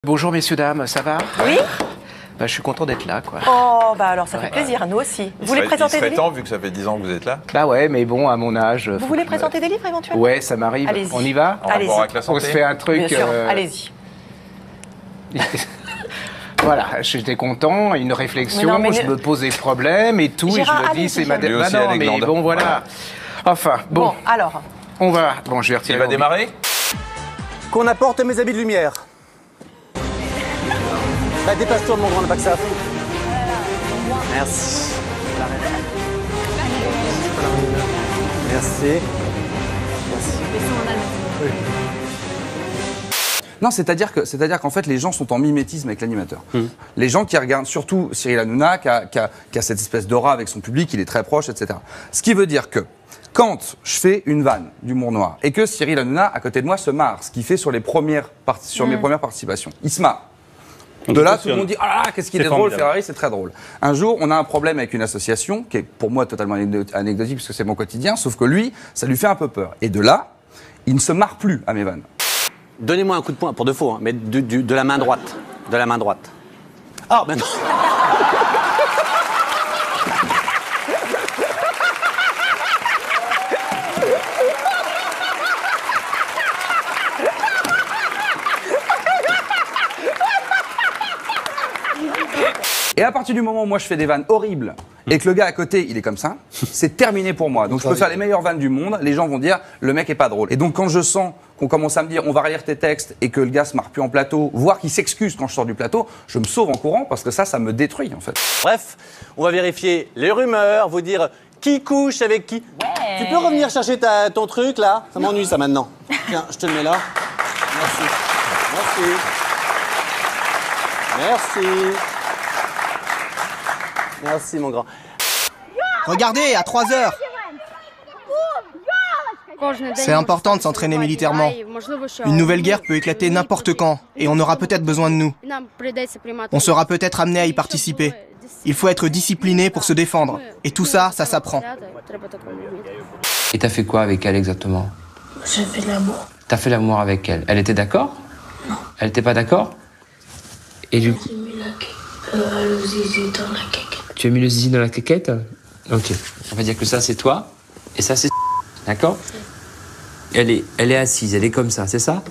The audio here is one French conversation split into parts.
Bonjour messieurs, dames, ça va? Oui. Je suis content d'être là, quoi. Oh, bah alors ça fait plaisir, nous aussi. Vous voulez présenter des livres? temps, vu que ça fait 10 ans que vous êtes là. Bah ouais, mais bon, à mon âge... Vous voulez présenter des livres éventuellement? Ouais, ça m'arrive. Allez-y. On y va? En rapport avec la santé. On se fait un truc... Bien sûr, allez-y. Voilà, j'étais content, une réflexion, Mais non, mais je me pose des problèmes et tout, Gérard, et je me dis, allez-y, c'est ma... Lui Bah aussi, non, Alain mais Glande. bon, voilà. Enfin, bon, alors. on va... Bon, je vais retirer... Il va démarrer. Qu'on apporte mes habits de lumière. Bah, dépasse-toi, mon grand, on n'a pas que ça à foutre. Merci. Merci. Non, c'est-à-dire qu'en fait, les gens sont en mimétisme avec l'animateur. Les gens qui regardent, surtout Cyril Hanouna, qui a cette espèce d'aura avec son public, il est très proche, etc. Ce qui veut dire que quand je fais une vanne d'humour noir et que Cyril Hanouna, à côté de moi, se marre, ce qu'il fait sur, mes premières participations, il se marre. De là, tout le monde dit « Ah, qu'est-ce qu'il est drôle, Ferrari, c'est très drôle. » Un jour, on a un problème avec une association qui est pour moi totalement anecdotique, parce que c'est mon quotidien, sauf que lui, ça lui fait un peu peur. Et de là, il ne se marre plus à mes vannes. Donnez-moi un coup de poing, pour de faux, hein, mais de la main droite. De la main droite. Ah, ben non. Et à partir du moment où moi je fais des vannes horribles et que le gars à côté il est comme ça, c'est terminé pour moi. Donc je peux faire les meilleures vannes du monde, les gens vont dire le mec est pas drôle. Et donc quand je sens qu'on commence à me dire on va relire tes textes et que le gars se marre plus en plateau, voire qu'il s'excuse quand je sors du plateau, je me sauve en courant parce que ça me détruit en fait. Bref, on va vérifier les rumeurs, vous dire qui couche avec qui. Ouais. Tu peux revenir chercher ton truc là? Ça m'ennuie ça maintenant. Tiens, je te le mets là. Merci. Merci. Merci. Merci mon grand. Regardez, à 3 heures. C'est important de s'entraîner militairement. Une nouvelle guerre peut éclater n'importe quand, et on aura peut-être besoin de nous. On sera peut-être amené à y participer. Il faut être discipliné pour se défendre, et tout ça, ça s'apprend. Et t'as fait quoi avec elle exactement? J'ai fait l'amour. T'as fait l'amour avec elle. Elle était d'accord? Non. Elle était pas d'accord? Et du coup... J'ai mis le zizi dans la caquette. Tu as mis le zizi dans la caquette? Ok. On va dire que ça c'est toi, et ça c'est... D'accord? Elle est assise, elle est comme ça, c'est ça?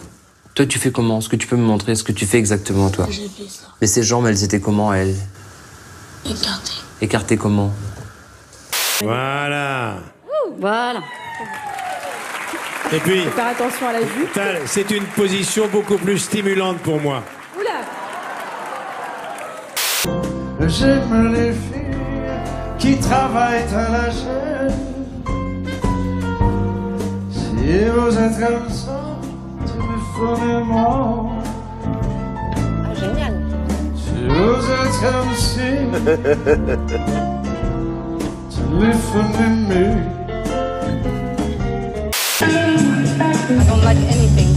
Toi tu fais comment? Est-ce que tu peux me montrer ce que tu fais exactement toi? J'ai fait ça. Mais ses jambes, elles étaient comment elles? Écarté. Écartées comment? Voilà. Voilà. Et puis, Faire attention à la jupe. c'est une position beaucoup plus stimulante pour moi. Oula. J'aime les filles qui travaillent à la chaîne. Si vous êtes comme ça, téléphonez-moi. Ah, génial. Si vous êtes comme si, téléphonez-moi. I don't like anything.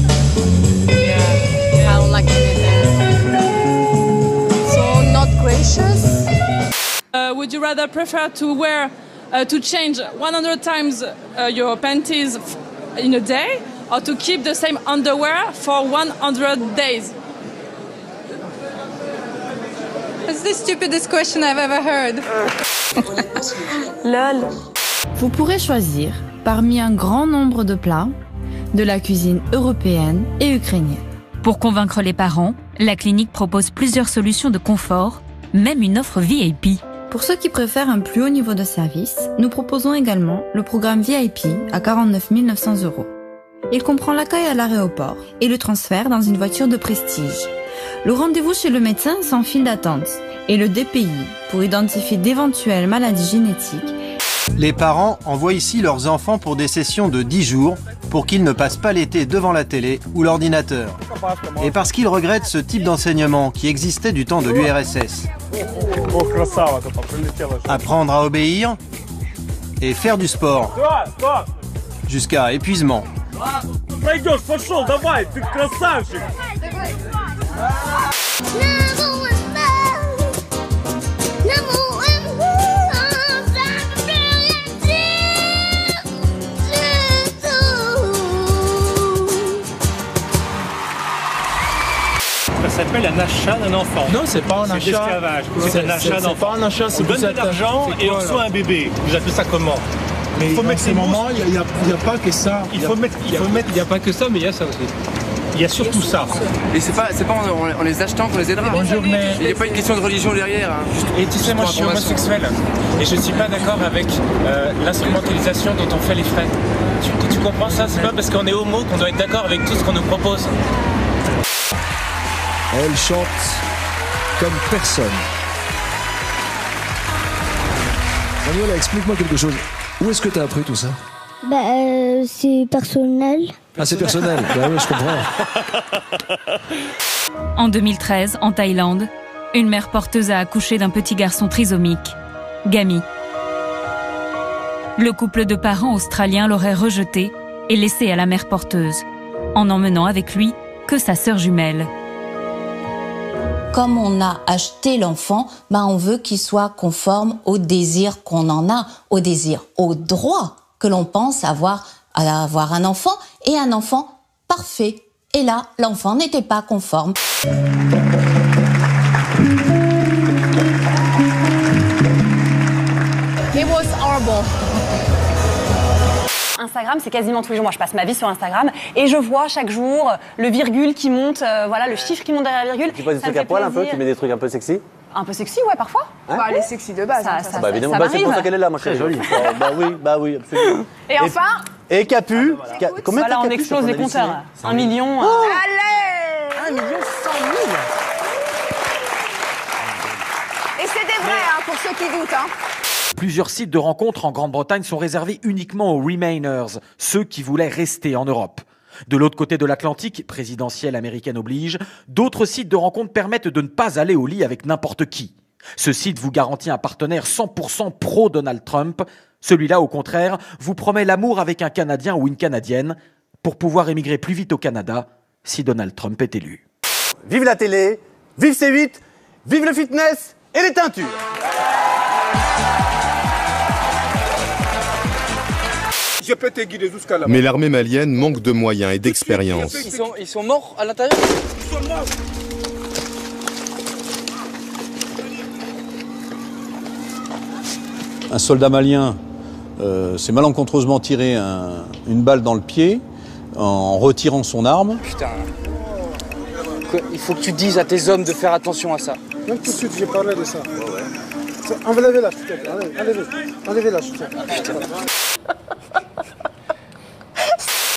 Yeah, I don't like anything. So not gracious. Would you rather prefer to wear, to change 100 times your panties in a day, or to keep the same underwear for 100 days? It's the stupidest question I've ever heard. Lol. Vous pourrez choisir parmi un grand nombre de plats de la cuisine européenne et ukrainienne. Pour convaincre les parents, la clinique propose plusieurs solutions de confort, même une offre VIP. Pour ceux qui préfèrent un plus haut niveau de service, nous proposons également le programme VIP à 49 900 €. Il comprend l'accueil à l'aéroport et le transfert dans une voiture de prestige. Le rendez-vous chez le médecin sans file d'attente et le DPI pour identifier d'éventuelles maladies génétiques. Les parents envoient ici leurs enfants pour des sessions de 10 jours pour qu'ils ne passent pas l'été devant la télé ou l'ordinateur. Et parce qu'ils regrettent ce type d'enseignement qui existait du temps de l'URSS. Apprendre à obéir et faire du sport. Jusqu'à épuisement. s'appelle un achat d'un enfant. Non, c'est pas un achat. C'est l'esclavage. C'est un achat d'enfant. C'est pas un achat, c'est on donne de l'argent et on reçoit un bébé. Vous appelez ça comment? Mais il faut mettre ces moments, il n'y a pas que ça. Il n'y a pas que ça, mais il y a ça aussi. Il y a surtout ça. Et c'est pas en les achetant qu'on les aidera. Bonjour, mais... Il n'y a pas une question de religion derrière. Hein. Et tu sais, moi je suis homosexuel et je ne suis pas d'accord avec l'instrumentalisation dont on fait les frais. Tu comprends ça? C'est pas parce qu'on est homo qu'on doit être d'accord avec tout ce qu'on nous propose. Elle chante comme personne. Manuela, explique-moi quelque chose. Où est-ce que tu as appris tout ça? C'est personnel. Ah, c'est personnel. Bah oui, je comprends. En 2013, en Thaïlande, une mère porteuse a accouché d'un petit garçon trisomique, Gami. Le couple de parents australiens l'aurait rejeté et laissé à la mère porteuse, en n'emmenant avec lui que sa sœur jumelle. Comme on a acheté l'enfant, on veut qu'il soit conforme au désir qu'on en a, au désir, au droit que l'on pense avoir un enfant, et un enfant parfait. Et là, l'enfant n'était pas conforme. It was horrible. Instagram, c'est quasiment tous les jours. Moi, je passe ma vie sur Instagram et je vois chaque jour le virgule qui monte, le chiffre qui monte derrière la virgule. Tu poses des trucs à poil un peu? Tu mets des trucs un peu sexy? Un peu sexy, ouais, parfois. Hein? Elle est sexy de base. Évidemment, c'est pour ça qu'elle est là, moi, je suis jolie. Bah oui, absolument. Et enfin... Et Capu, combien voilà, on explose les compteurs. 1 million. Allez 1 million 100 000. Et c'est des vrais, pour ceux qui doutent. Plusieurs sites de rencontres en Grande-Bretagne sont réservés uniquement aux Remainers, ceux qui voulaient rester en Europe. De l'autre côté de l'Atlantique, présidentielle américaine oblige, d'autres sites de rencontres permettent de ne pas aller au lit avec n'importe qui. Ce site vous garantit un partenaire 100% pro-Donald Trump. Celui-là, au contraire, vous promet l'amour avec un Canadien ou une Canadienne pour pouvoir émigrer plus vite au Canada si Donald Trump est élu. Vive la télé, vive C8, vive le fitness et les teintures. Je peux te guider jusqu'à là-bas. Mais l'armée malienne manque de moyens et d'expérience. Ils sont morts à l'intérieur? Ils sont morts. Un soldat malien s'est malencontreusement tiré une balle dans le pied en retirant son arme. Putain. Il faut que tu dises à tes hommes de faire attention à ça. Même tout de suite, j'ai parlé de ça. Enlevez-la, s'il te plaît. Enlevez-la, s'il te plaît. Putain.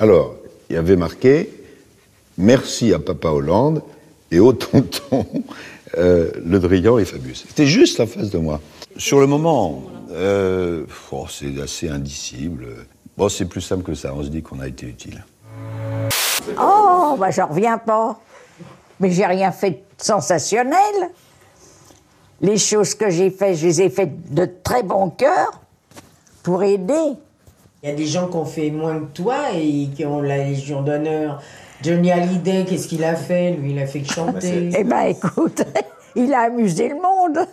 Alors, il y avait marqué « Merci à Papa Hollande et au tonton Le Drian et Fabius ». C'était juste en face de moi. Sur le moment, c'est assez indicible. Bon, c'est plus simple que ça, on se dit qu'on a été utile. Oh, j'en reviens pas. Mais j'ai rien fait de sensationnel. Les choses que j'ai faites, je les ai faites de très bon cœur pour aider. Il y a des gens qui ont fait moins que toi et qui ont la Légion d'honneur. Johnny Hallyday, qu'est-ce qu'il a fait? Lui, il a fait que chanter. Eh ben, écoute, il a amusé le monde.